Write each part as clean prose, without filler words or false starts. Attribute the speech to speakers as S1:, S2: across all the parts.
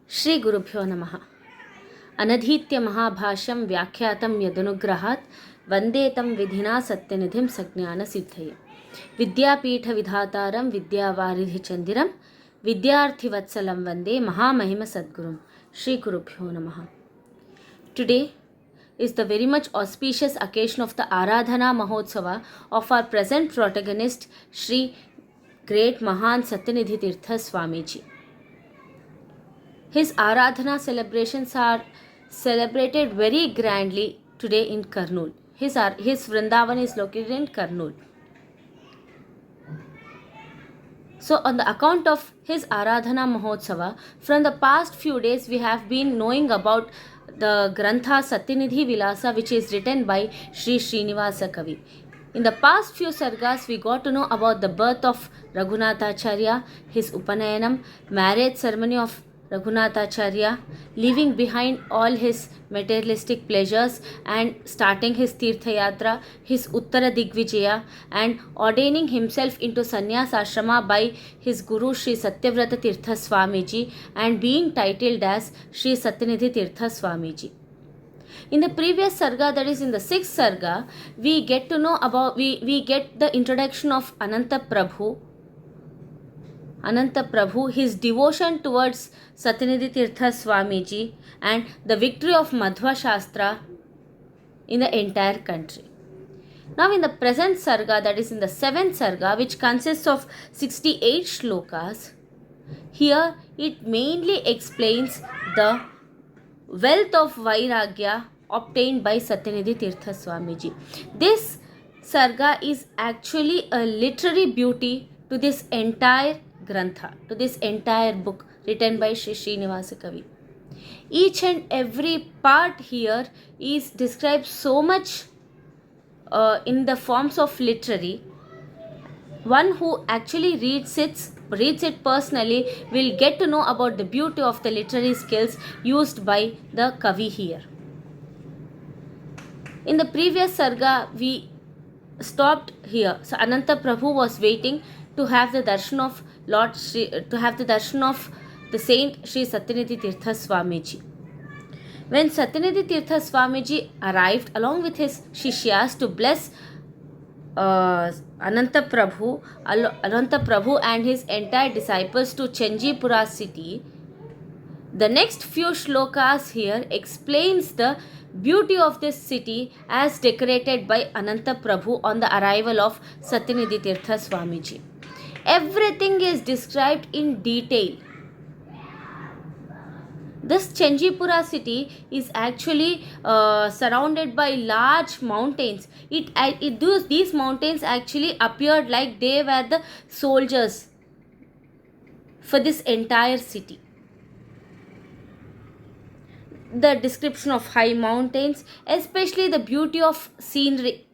S1: Shri Gurubhyo Namaha. Anadhitya Mahabhashyam Vyakyatam Yadunugrahat Vandetam Vidhina Satyanidhim Sajnana Siddhaye Vidyapitha Vidhataram Vidyavaridhi Chandiram Vidyarthi Vatsalam Vande Mahamahima Sadgurum. Shri Gurubhyo Namaha. Today is the very much auspicious occasion of the Aradhana Mahotsava of our present protagonist, Shri Great Mahan Satyanidhi Tirtha Swamiji. His Aradhana celebrations are celebrated very grandly today in Kurnool. His Vrindavan is located in Kurnool. So on the account of his Aradhana Mahotsava, from the past few days we have been knowing about the Grantha SATHYANIDHI VILASA, which is written by Sri Srinivasa Kavi. In the past few sargas, we got to know about the birth of Raghunatacharya, his Upanayanam, marriage ceremony of Raghunatacharya, leaving behind all his materialistic pleasures and starting his Tirtha Yatra, his Uttara Digvijaya, and ordaining himself into sannyas ashrama by his Guru Sri Satyavrata Tirtha Swamiji and being titled as Sri Satyanidhi Tirtha Swamiji. In the previous sarga, that is in the 6th sarga, we get to know about, we get the introduction of Ananta Prabhu, his devotion towards Satyanidhi Tirtha Swamiji, and the victory of Madhva Shastra in the entire country. Now in the present sarga, that is in the 7th sarga, which consists of 68 shlokas, here it mainly explains the wealth of Vairagya obtained by Satyanidhi Tirtha Swamiji. This sarga is actually a literary beauty to this entire Grantha, to this entire book written by Sri Srinivasa Kavi. Each and every part here is described so much in the forms of literary. One who actually reads it personally will get to know about the beauty of the literary skills used by the Kavi here. In the previous sarga, we stopped here. So Ananta Prabhu was waiting to have the darshan of the saint Sri Satyanidhi Tirtha Swamiji. When Satyanidhi Tirtha Swamiji arrived along with his Shishyas to bless Ananta Prabhu and his entire disciples to Chanjipura city, the next few shlokas here explains the beauty of this city as decorated by Ananta Prabhu on the arrival of Satyanidhi Tirtha Swamiji. Everything is described in detail. This Chanjipura city is actually surrounded by large mountains. These mountains actually appeared like they were the soldiers for this entire city. The description of high mountains, especially the beauty of scenery.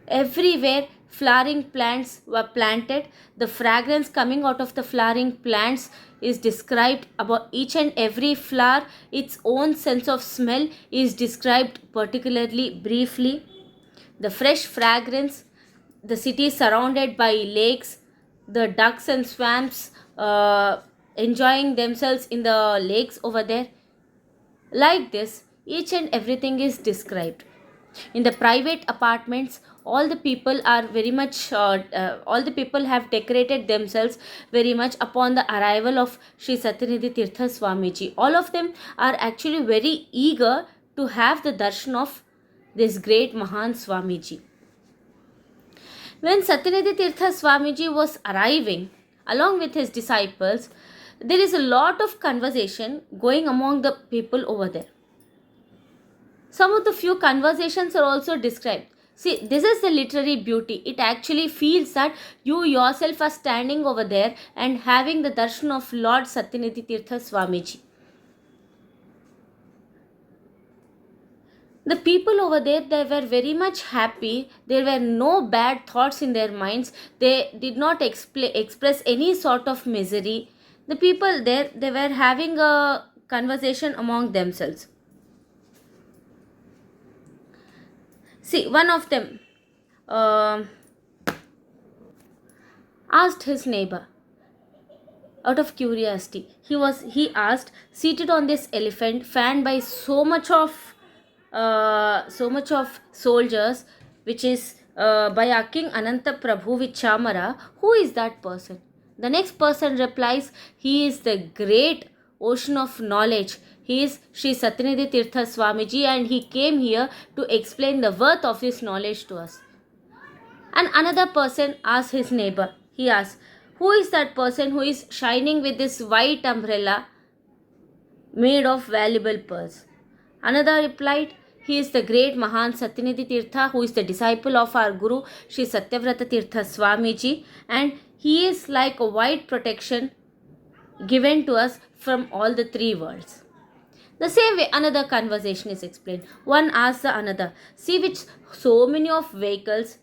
S1: Everywhere flowering plants were planted. The fragrance coming out of the flowering plants is described about each and every flower. Its own sense of smell is described particularly briefly. The fresh fragrance, the city surrounded by lakes, the ducks and swans enjoying themselves in the lakes over there. Like this, each and everything is described. In the private apartments, all the people are very much, all the people have decorated themselves very much upon the arrival of Sri Satyanidhi Tirtha Swamiji. All of them are actually very eager to have the darshan of this great Mahan Swamiji. When Satyanidhi Tirtha Swamiji was arriving along with his disciples, there is a lot of conversation going among the people over there. Some of the few conversations are also described. See, this is the literary beauty. It actually feels that you yourself are standing over there and having the darshan of Lord Satyanidhi Tirtha Swamiji. The people over there, they were very much happy. There were no bad thoughts in their minds. They did not express any sort of misery. The people there, they were having a conversation among themselves. See, one of them asked his neighbor, out of curiosity. He asked, seated on this elephant, fanned by so much of soldiers, which is by our king Ananta Prabhu with Chamara, who is that person? The next person replies, he is the great ocean of knowledge. He is Sri Satyanidhi Tirtha Swamiji, and he came here to explain the worth of his knowledge to us. And another person asked his neighbor, he asked, who is that person who is shining with this white umbrella made of valuable pearls? Another replied, he is the great Mahan Satyanidhi Tirtha, who is the disciple of our Guru Sri Satyavrata Tirtha Swamiji, and he is like a white protection given to us from all the three worlds. The same way, another conversation is explained. One asks the another, see which so many of vehicles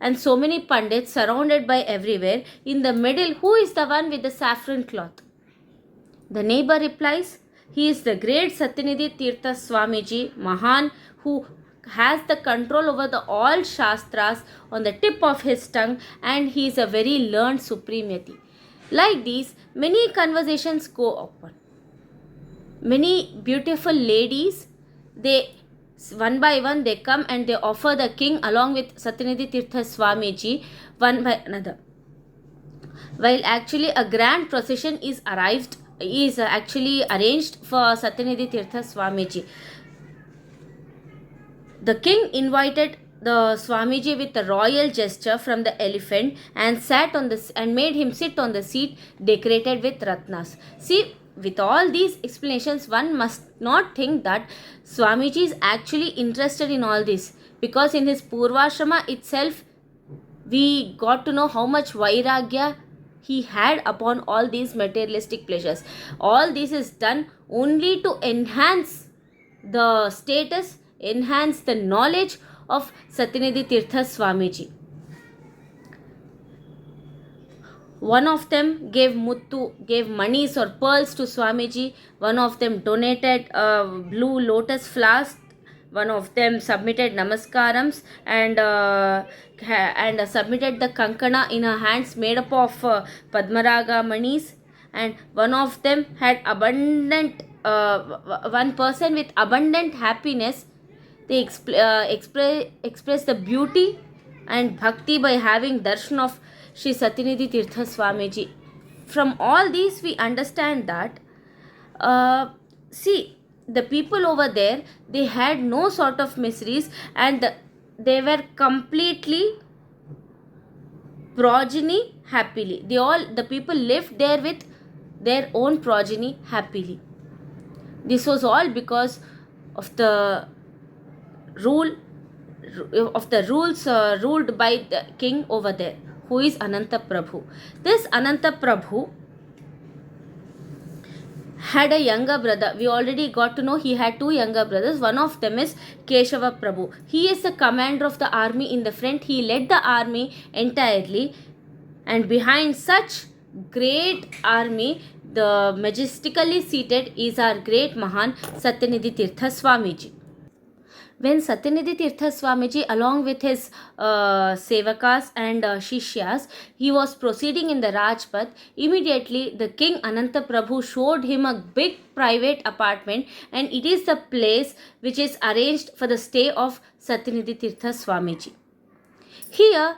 S1: and so many pandits surrounded by everywhere. In the middle, who is the one with the saffron cloth? The neighbor replies, he is the great Satyanidhi Tirtha Swamiji, Mahan, who has the control over the all Shastras on the tip of his tongue, and he is a very learned supremity. Like these, many conversations go on. Many beautiful ladies, they one by one they come and they offer the king along with Satyanidhi Tirtha Swamiji one by another. While actually a grand procession is actually arranged for Satyanidhi Tirtha Swamiji. The king invited the Swamiji with a royal gesture from the elephant and made him sit on the seat decorated with ratnas. See, with all these explanations, one must not think that Swamiji is actually interested in all this, because in his Purvashrama itself, we got to know how much Vairagya he had upon all these materialistic pleasures. All this is done only to enhance the status, enhance the knowledge of Satyanidhi Tirtha Swamiji. One of them gave monies or pearls to Swamiji. One of them donated blue lotus flowers. One of them submitted namaskarams and submitted the kankana in her hands made up of Padmaraga manis. And one of them had one person with abundant happiness. They express the beauty and bhakti by having darshan of Sri Satyanidhi Tirtha Swamiji. From all these we understand that the people over there, they had no sort of miseries, and they were completely progeny happily. The people lived there with their own progeny happily. This was all because of the rules ruled by the king over there, who is Ananta Prabhu. This Ananta Prabhu had a younger brother. We already got to know he had two younger brothers. One of them is Keshava Prabhu. He is the commander of the army in the front. He led the army entirely, and behind such great army, the majestically seated is our great Mahan Satyanidhi Tirtha Swamiji. When Satyanidhi Tirtha Swamiji, along with his sevakas and shishyas, he was proceeding in the Rajpath, immediately the king Ananta Prabhu showed him a big private apartment, and it is the place which is arranged for the stay of Satyanidhi Tirtha Swamiji. Here,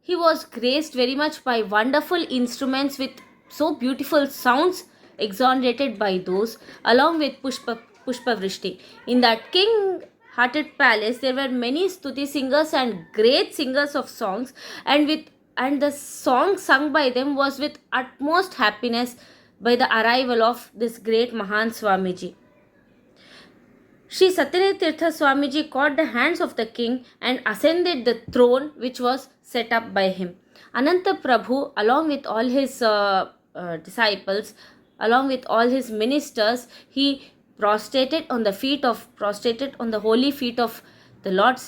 S1: he was graced very much by wonderful instruments with so beautiful sounds exonerated by those, along with Pushpa Vrishti. In that king-hearted palace, there were many stuti singers and great singers of songs, and the song sung by them was with utmost happiness by the arrival of this great Mahan Swamiji. Sri Satyanidhi Tirtha Swamiji caught the hands of the king and ascended the throne which was set up by him. Ananta Prabhu, along with all his disciples, along with all his ministers, he prostrated on the holy feet of the Lord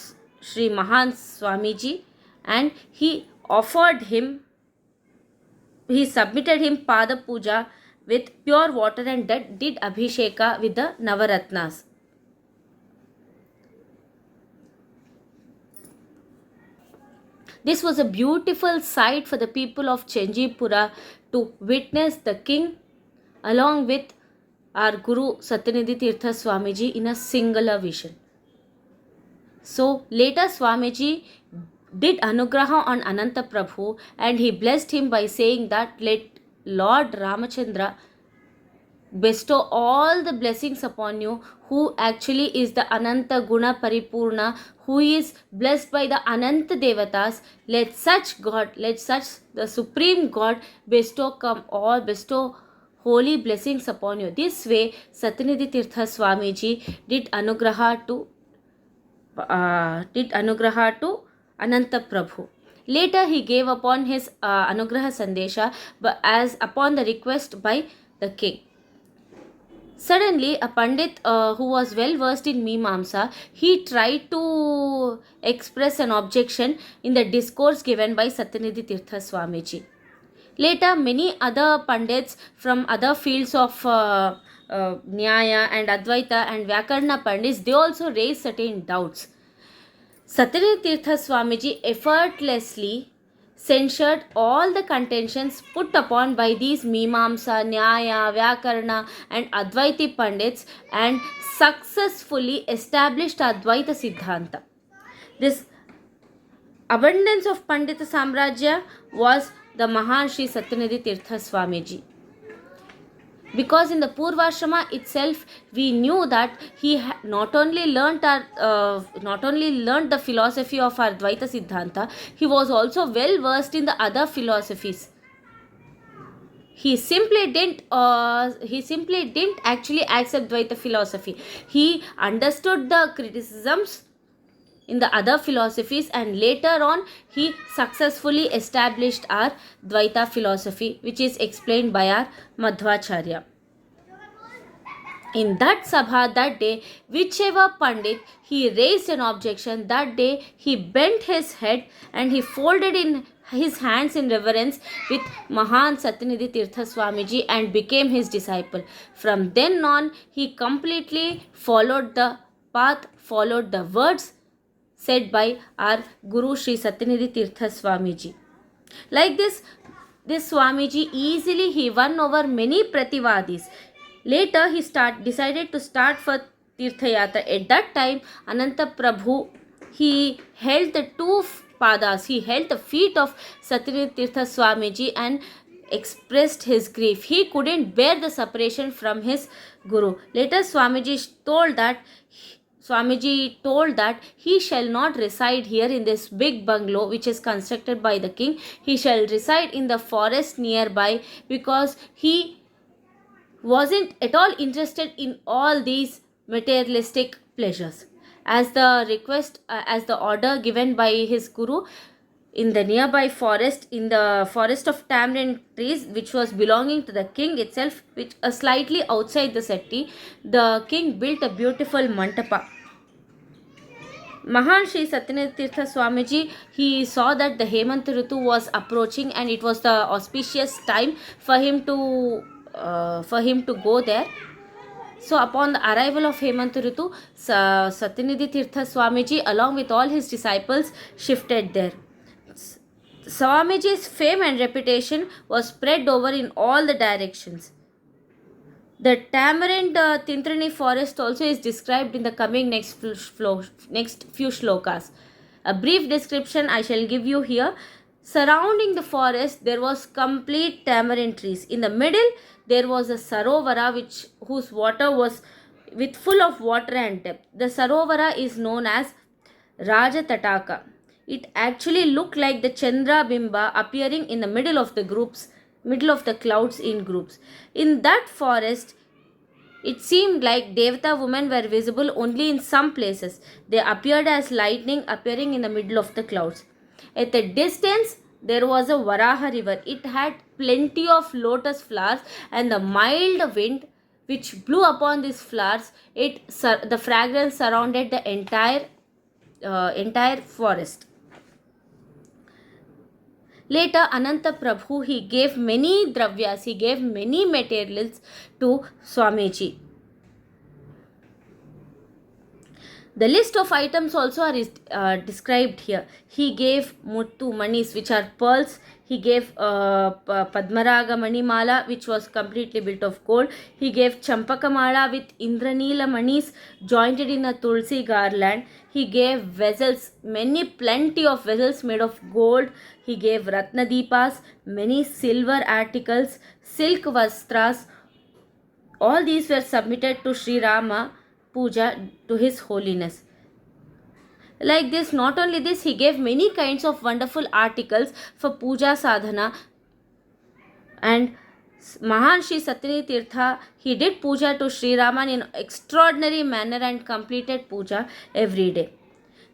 S1: Sri Mahan Swamiji, and he submitted him Pada Puja with pure water and did Abhisheka with the Navaratnas. This was a beautiful sight for the people of Chenjipura to witness the king along with our Guru Satyanidhi Tirtha Swamiji in a singular vision. So later Swamiji did Anugraha on Ananta Prabhu, and he blessed him by saying that let Lord Ramachandra bestow all the blessings upon you, who actually is the Ananta Guna Paripurna, who is blessed by the Ananta Devatas. Let such the Supreme God bestow holy blessings upon you. This way Satyanidhi Tirtha Swamiji did Anugraha to Ananta Prabhu. Later he gave upon his Anugraha Sandesha as upon the request by the king. Suddenly, a Pandit who was well versed in Mimamsa, he tried to express an objection in the discourse given by Satyanidhi Tirtha Swamiji. Later, many other Pandits from other fields of Nyaya and Advaita and Vyakarna Pandits, they also raised certain doubts. Satyanidhi Tirtha Swamiji effortlessly censured all the contentions put upon by these Mimamsa, Nyaya, Vyakarna and Advaiti Pandits and successfully established Advaita Siddhanta. This abundance of Pandita Samrajya was the Maharshi Satyanidhi Tirtha Swamiji. Because in the Purvashrama itself, we knew that he not only learnt the philosophy of Advaita Siddhanta, he was also well versed in the other philosophies. He simply didn't actually accept Dvaita philosophy. He understood the criticisms in the other philosophies, and later on he successfully established our Dvaita philosophy, which is explained by our Madhvacharya. In that sabha that day, whichever Pandit he raised an objection, that day he bent his head and he folded in his hands in reverence with Mahan Satyanidhi Tirtha Swamiji and became his disciple. From then on, he completely followed the path, followed the words said by our Guru Sri Satyanidhi Tirtha Swamiji. Like this Swamiji easily won over many Prativadis. Later he decided to start for Tirthayatra. At that time, Ananta Prabhu, he held the two padas, he held the feet of Satyanidhi Tirtha Swamiji and expressed his grief. He couldn't bear the separation from his Guru. Later Swamiji told that he shall not reside here in this big bungalow which is constructed by the king. He shall reside in the forest nearby, because he wasn't at all interested in all these materialistic pleasures. As the order given by his Guru, in the nearby forest, in the forest of tamarind trees, which was belonging to the king itself, which slightly outside the city, the king built a beautiful mantapa. Mahan Sri Satyanidhi Tirtha Swamiji, he saw that the Hemant Ritu was approaching and it was the auspicious time for him to go there. So upon the arrival of Hemant Ritu, Satyanidhi Tirtha Swamiji along with all his disciples shifted there. Swamiji's fame and reputation was spread over in all the directions. The tamarind Tintrani forest also is described in the coming next few shlokas. A brief description I shall give you here. Surrounding the forest, there was complete tamarind trees. In the middle, there was a sarovara whose water was full of water and depth. The sarovara is known as Raja Tataka. It actually looked like the Chandra Bimba appearing in the middle of the clouds in groups. In that forest, it seemed like Devata women were visible only in some places. They appeared as lightning appearing in the middle of the clouds. At a distance, there was a Varaha river. It had plenty of lotus flowers, and the mild wind which blew upon these flowers, the fragrance surrounded the entire forest. Later, Ananta Prabhu, he gave many dravyas, he gave many materials to Swamiji. The list of items also are described here. He gave Muttu manis, which are pearls. He gave Padmaraga Manimala, which was completely built of gold. He gave Champakamala with Indranila manis jointed in a Tulsi garland. He gave vessels, plenty of vessels made of gold. He gave Ratnadeepas, many silver articles, silk vastras. All these were submitted to Sri Rama Puja to His Holiness. Like this, not only this, he gave many kinds of wonderful articles for puja sadhana. And Mahan Shri Satyanidhi Tirtha, he did puja to Sri Raman in extraordinary manner and completed puja every day.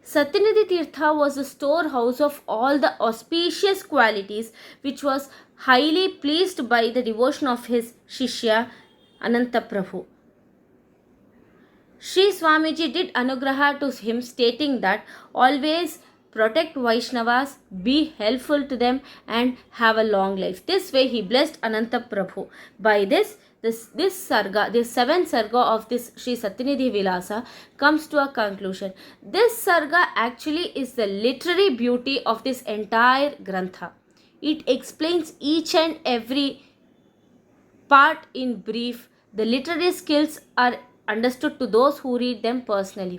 S1: Satyanidhi Tirtha was a storehouse of all the auspicious qualities which was highly pleased by the devotion of his Shishya Ananta Prabhu. Sri Swamiji did anugraha to him, stating that always protect Vaishnavas, be helpful to them, and have a long life. This way he blessed Ananta Prabhu. By this Sarga, this seventh Sarga of this Sri Satyanidhi Vilasa comes to a conclusion. This Sarga actually is the literary beauty of this entire Grantha. It explains each and every part in brief. The literary skills are understood to those who read them personally.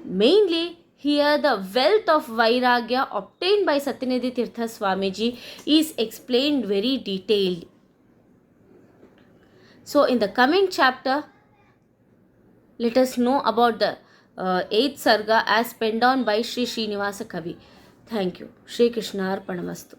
S1: Mainly, here the wealth of Vairagya obtained by Satyanidhi Tirtha Swamiji is explained very detailed. So, in the coming chapter, let us know about the 8th Sarga as penned on by Sri Srinivasa Kavi. Thank you. Shri Krishna Arpanamastu.